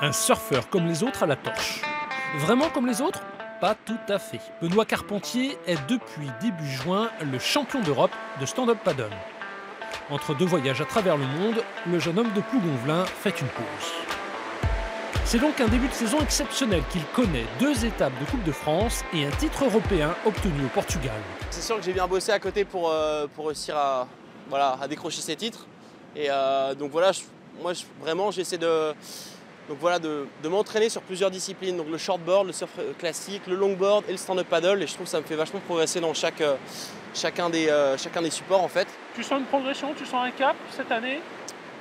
Un surfeur comme les autres à la torche. Vraiment comme les autres? Pas tout à fait. Benoît Carpentier est depuis début juin le champion d'Europe de stand-up paddle. Entre deux voyages à travers le monde, le jeune homme de Plougonvelin fait une pause. C'est donc un début de saison exceptionnel qu'il connaît, 2 étapes de Coupe de France et un titre européen obtenu au Portugal. C'est sûr que j'ai bien bossé à côté pour réussir à décrocher ces titres. Et donc voilà, vraiment j'essaie de m'entraîner sur plusieurs disciplines. Donc le shortboard, le surf classique, le longboard et le stand-up paddle. Et je trouve que ça me fait vachement progresser dans chacun des supports en fait. Tu sens une progression, tu sens un cap cette année?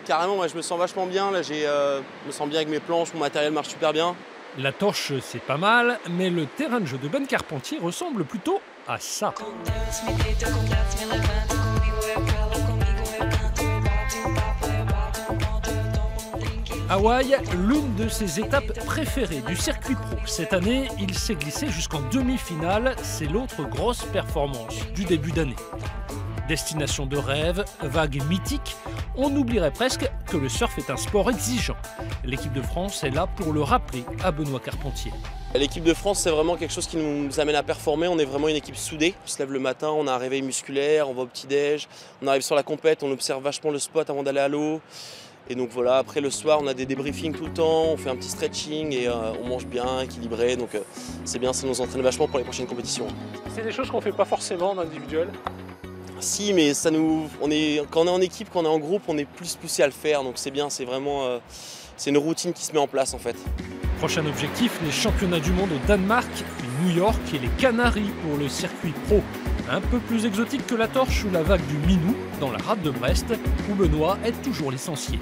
Carrément, moi, je me sens vachement bien. Là, je me sens bien avec mes planches, mon matériel marche super bien. La torche, c'est pas mal, mais le terrain de jeu de Ben Carpentier ressemble plutôt à ça. Hawaï, l'une de ses étapes préférées du circuit pro. Cette année, il s'est glissé jusqu'en demi-finale. C'est l'autre grosse performance du début d'année. Destination de rêve, vague mythique, on oublierait presque que le surf est un sport exigeant. L'équipe de France est là pour le rappeler à Benoît Carpentier. L'équipe de France, c'est vraiment quelque chose qui nous amène à performer. On est vraiment une équipe soudée. On se lève le matin, on a un réveil musculaire, on va au petit-déj, on arrive sur la compète, on observe vachement le spot avant d'aller à l'eau. Et donc voilà, après le soir, on a des débriefings tout le temps, on fait un petit stretching et on mange bien, équilibré. Donc c'est bien, ça nous entraîne vachement pour les prochaines compétitions. C'est des choses qu'on ne fait pas forcément en individuel. Si, mais quand on est en équipe, quand on est en groupe, on est plus poussé à le faire. Donc c'est bien, c'est vraiment c'est une routine qui se met en place en fait. Prochain objectif, les championnats du monde au Danemark, New York et les Canaries pour le circuit pro. Un peu plus exotique que la torche ou la vague du Minou dans la rade de Brest, où Benoît est toujours licencié.